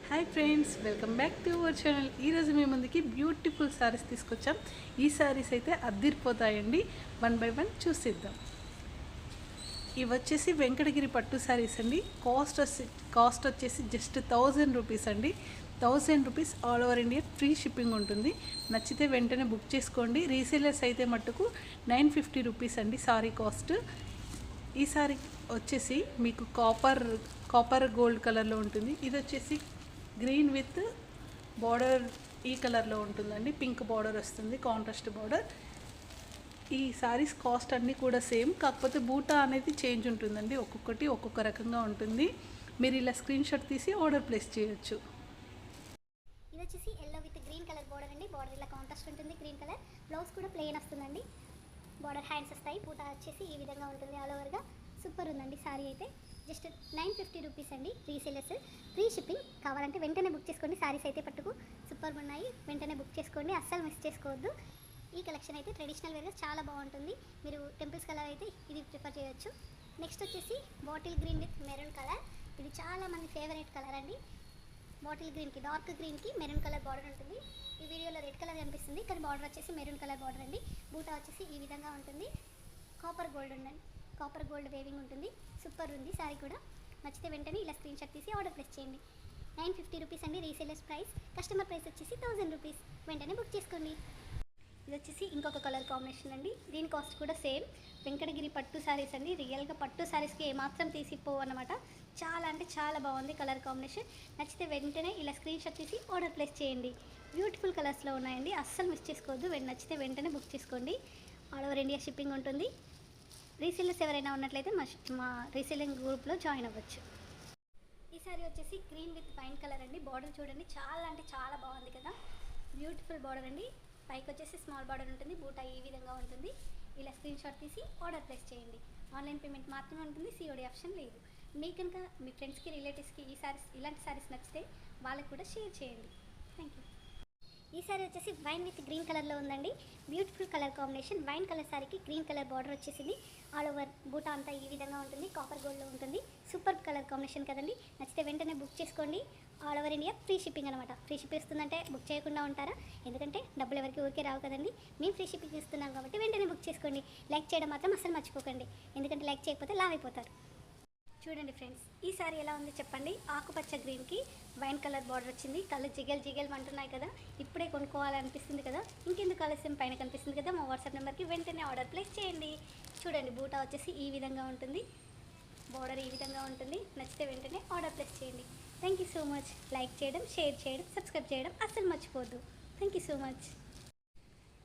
Hi friends, welcome back to our channel. ఈరోజు మీ ముందుకి బ్యూటిఫుల్ శారీస్ తీసుకొచ్చాం. ఈ శారీస్ అయితే అద్దిరిపోతాయండి. వన్ బై వన్ చూసిద్దాం. ఇవి వచ్చేసి వెంకటగిరి పట్టు శారీస్ అండి. కాస్ట్ వచ్చేసి జస్ట్ 1000 రూపీస్ అండి. 1000 rupees all over India free shipping ఉంటుంది. నచ్చితే వెంటనే బుక్ చేసుకోండి. రీసేలర్స్ అయితే మట్టుకు 950 రూపీస్ అండి సారీ కాస్ట్. ఈ సారీ వచ్చేసి మీకు కాపర్ గోల్డ్ కలర్లో ఉంటుంది. ఇది వచ్చేసి గ్రీన్ విత్ బార్డర్ ఈ కలర్లో ఉంటుందండి. పింక్ బార్డర్ వస్తుంది, కాంట్రాస్ట్ బార్డర్. ఈ సారీస్ కాస్ట్ అన్నీ కూడా సేమ్, కాకపోతే బూటా అనేది చేంజ్ ఉంటుందండి. ఒక్కొక్కటి ఒక్కొక్క రకంగా ఉంటుంది. మీరు ఇలా స్క్రీన్ షాట్ తీసి ఆర్డర్ ప్లేస్ చేయొచ్చు. ఇది వచ్చేసి yellow with green colour border అండి. బార్డర్ ఇలా కాంట్రాస్ట్ ఉంటుంది, గ్రీన్ కలర్. బ్లౌజ్ కూడా ప్లెయిన్ వస్తుందండి. బార్డర్ హ్యాండ్స్ వస్తాయి. బూటా వచ్చేసి ఈ విధంగా ఉంటుంది ఆల్ ఓవర్గా. సూపర్ ఉందండి సారీ అయితే. జస్ట్ 950 రూపీస్ అండి. Resellers free shipping. కావాలంటే వెంటనే బుక్ చేసుకోండి. సారీస్ అయితే పట్టుకు సూపర్గా ఉన్నాయి. వెంటనే బుక్ చేసుకోండి, అస్సలు మిస్ చేసుకోవద్దు. ఈ కలెక్షన్ అయితే ట్రెడిషనల్ వేర్గా చాలా బాగుంటుంది. మీరు టెంపుల్స్ కలర్ అయితే ఇది ప్రిఫర్ చేయొచ్చు. నెక్స్ట్ వచ్చేసి bottle green with maroon colour. ఇది చాలా మంది ఫేవరెట్ కలర్ అండి. బాటిల్ గ్రీన్కి, డార్క్ గ్రీన్కి మెరూన్ కలర్ బార్డర్ ఉంటుంది. ఈ వీడియోలో రెడ్ కలర్ కనిపిస్తుంది, కానీ బార్డర్ వచ్చేసి మెరూన్ కలర్ బార్డర్ అండి. బూటా వచ్చేసి ఈ విధంగా ఉంటుంది. కాపర్ గోల్డ్ వేవింగ్ ఉంటుంది. సూపర్ ఉంది సారీ కూడా. నచ్చితే వెంటనే ఇలా స్క్రీన్ షాట్ తీసి ఆర్డర్ ప్లేస్ చేయండి. 950 రూపీస్ అండి రీసేలర్స్ ప్రైస్. కస్టమర్ ప్రైస్ వచ్చేసి 1000 రూపీస్. వెంటనే బుక్ చేసుకోండి. ఇది వచ్చేసి ఇంకొక కలర్ కాంబినేషన్ అండి. దీని కాస్ట్ కూడా సేమ్. వెంకటగిరి పట్టు శారీస్ అండి. రియల్గా పట్టు శారీస్కి ఏమాత్రం తీసిపోవు అనమాట. చాలా అంటే చాలా బాగుంది కలర్ కాంబినేషన్. నచ్చితే వెంటనే ఇలా స్క్రీన్ షాట్ తీసి ఆర్డర్ ప్లేస్ చేయండి. బ్యూటిఫుల్ కలర్స్లో ఉన్నాయండి, అస్సలు మిస్ చేసుకోవద్దు. నచ్చితే వెంటనే బుక్ చేసుకోండి. ఆల్ ఓవర్ ఇండియా షిప్పింగ్ ఉంటుంది. రీసేలర్స్ ఎవరైనా ఉన్నట్లయితే మా రీసేలింగ్ గ్రూప్లో జాయిన్ అవ్వచ్చు. ఈ సారీ వచ్చేసి గ్రీన్ విత్ వైన్ కలర్ అండి. బార్డర్ చూడండి, చాలా అంటే చాలా బాగుంది కదా. బ్యూటిఫుల్ బార్డర్ అండి. పైకి వచ్చేసి స్మాల్ బార్డర్ ఉంటుంది. బూటా ఈ విధంగా ఉంటుంది. ఇలా స్క్రీన్ షాట్ తీసి ఆర్డర్ ప్లేస్ చేయండి. ఆన్లైన్ పేమెంట్ మాత్రమే ఉంటుంది, సిఓడి ఆప్షన్ లేదు. మీ కనుక మీ ఫ్రెండ్స్కి, రిలేటివ్స్కి ఇలాంటి సారీస్ నచ్చితే వాళ్ళకి కూడా షేర్ చేయండి. Thank you. ఈ సారీ వచ్చేసి వైన్ విత్ గ్రీన్ కలర్లో ఉందండి. Beautiful colour combination. Wine colour సారీకి గ్రీన్ కలర్ బార్డర్ వచ్చేసింది. ఆల్ ఓవర్ బూటా అంతా ఈ విధంగా ఉంటుంది. కాపర్ గోల్డ్లో ఉంటుంది. సూపర్ కలర్ కాంబినేషన్ కదండి. నచ్చితే వెంటనే బుక్ చేసుకోండి. All over India free shipping అనమాట. ఫ్రీ షిప్ ఇస్తుందంటే బుక్ చేయకుండా ఉంటారా? ఎందుకంటే డబ్బులు ఎవరికి ఊరికే రావు కదండి. మేము ఫ్రీ షిప్పింగ్ ఇస్తున్నాం కాబట్టి వెంటనే బుక్ చేసుకోండి. లైక్ చేయడం మాత్రం అస్సలు మర్చిపోకండి, ఎందుకంటే లైక్ చేయకపోతే లావ్ అయిపోతారు. చూడండి ఫ్రెండ్స్, ఈ సారీ ఎలా ఉంది చెప్పండి. ఆకుపచ్చ గ్రీన్కి వైన్ కలర్ బార్డర్ వచ్చింది. కళ్ళు జిగల్ అంటున్నాయి కదా. ఇప్పుడే కొనుక్కోవాలనిపిస్తుంది కదా. ఇంకెందుకు ఆలస్యం, పైన కనిపిస్తుంది కదా మా వాట్సాప్ నెంబర్కి వెంటనే ఆర్డర్ ప్లేస్ చేయండి. చూడండి, బూటా వచ్చేసి ఈ విధంగా ఉంటుంది. బార్డర్ ఈ విధంగా ఉంటుంది. నచ్చితే వెంటనే ఆర్డర్ ప్లేస్ చేయండి. Thank you so much. Like చేయడం, షేర్ చేయడం, సబ్స్క్రైబ్ చేయడం అస్సలు మర్చిపోవద్దు. Thank you so much.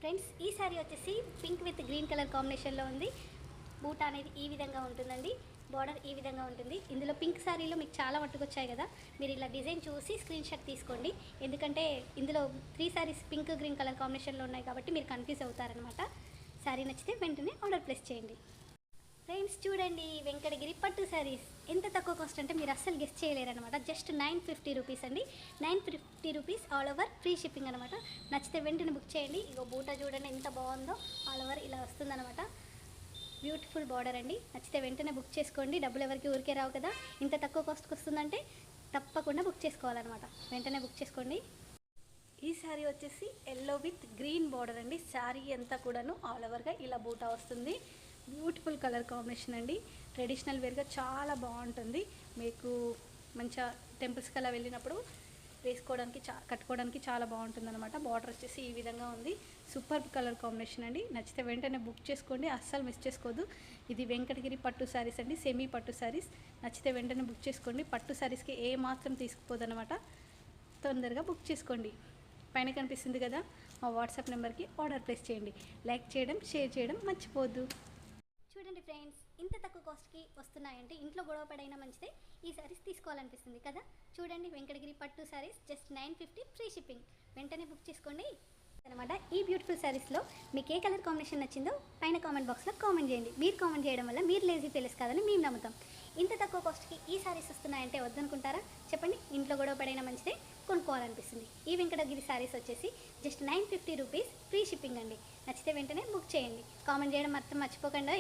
Friends, ఈ సారీ వచ్చేసి పింక్ విత్ గ్రీన్ కలర్ కాంబినేషన్లో ఉంది. బూటా అనేది ఈ విధంగా ఉంటుందండి. బార్డర్ ఈ విధంగా ఉంటుంది. ఇందులో పింక్ శారీలో మీకు చాలా పట్టుకొచ్చాయి కదా. మీరు ఇలా డిజైన్ చూసి స్క్రీన్ షాట్ తీసుకోండి. ఎందుకంటే ఇందులో 3 శారీస్ పింక్ గ్రీన్ కలర్ కాంబినేషన్లో ఉన్నాయి కాబట్టి మీరు కన్ఫ్యూజ్ అవుతారనమాట. శారీ నచ్చితే వెంటనే ఆర్డర్ ప్లేస్ చేయండి. ఫ్రెండ్స్ చూడండి, వెంకటగిరి పట్టు శారీస్ ఎంత తక్కువ కాస్ట్ అంటే మీరు అస్సలు గెస్ట్ చేయలేరనమాట. జస్ట్ 950 రూపీస్ అండి. 950 rupees all over free shipping అనమాట. నచ్చితే వెంటనే బుక్ చేయండి. ఇగో బూటా చూడండి ఎంత బాగుందో. ఆల్ ఓవర్ ఇలా వస్తుందన్నమాట. బ్యూటిఫుల్ బార్డర్ అండి. నచ్చితే వెంటనే బుక్ చేసుకోండి. డబ్బులు ఎవరికి ఊరికే రావు కదా. ఇంత తక్కువ కాస్ట్కి వస్తుందంటే తప్పకుండా బుక్ చేసుకోవాలన్నమాట. వెంటనే బుక్ చేసుకోండి. ఈ శారీ వచ్చేసి ఎల్లో విత్ గ్రీన్ బార్డర్ అండి. శారీ అంతా కూడాను ఆల్ ఓవర్గా ఇలా బూటా వస్తుంది. బ్యూటిఫుల్ కలర్ కాంబినేషన్ అండి. ట్రెడిషనల్ వేర్గా చాలా బాగుంటుంది. మీకు మంచిగా టెంపుల్స్కి అలా వెళ్ళినప్పుడు వేసుకోవడానికి కట్టుకోవడానికి చాలా బాగుంటుంది అనమాట. బార్డర్ వచ్చేసి ఈ విధంగా ఉంది. సూపర్ కలర్ కాంబినేషన్ అండి. నచ్చితే వెంటనే బుక్ చేసుకోండి, అస్సలు మిస్ చేసుకోవద్దు. ఇది వెంకటగిరి పట్టు శారీస్ అండి, సెమీ పట్టు శారీస్. నచ్చితే వెంటనే బుక్ చేసుకోండి. పట్టు శారీస్కి ఏ మాత్రం తీసుకుపోదనమాట. తొందరగా బుక్ చేసుకోండి. పైన కనిపిస్తుంది కదా మా వాట్సాప్ నెంబర్కి ఆర్డర్ ప్లేస్ చేయండి. లైక్ చేయడం, షేర్ చేయడం మర్చిపోవద్దు. చూడండి ఫ్రెండ్స్, ఇంత తక్కువ కాస్ట్కి వస్తున్నాయంటే ఇంట్లో గొడవ పడైనా మంచిదే. ఈ శారీస్ తీసుకోవాలనిపిస్తుంది కదా. చూడండి, వెంకటగిరి పట్టు శారీస్ జస్ట్ 950 ఫ్రీ షిప్పింగ్. వెంటనే బుక్ చేసుకోండి అనమాట. ఈ బ్యూటిఫుల్ శారీస్లో మీకు ఏ కలర్ కాంబినేషన్ నచ్చిందో పైన కామెంట్ బాక్స్లో కామెంట్ చేయండి. మీరు కామెంట్ చేయడం వల్ల మీరు లేజీ ఫెయిల్స్ కాదని మేము నమ్ముతాం. ఇంత తక్కువ కాస్ట్కి ఈ శారీస్ వస్తున్నాయంటే వద్దనుకుంటారా చెప్పండి. ఇంట్లో గొడవ పడైనా మంచిదే, కొనుక్కోవాలనిపిస్తుంది. ఈ వెంకటగిరి శారీస్ వచ్చేసి జస్ట్ 950 రూపీస్ ఫ్రీ షిప్పింగ్ అండి. నచ్చితే వెంటనే బుక్ చేయండి. కామెంట్ చేయడం మాత్రం మర్చిపోకండి.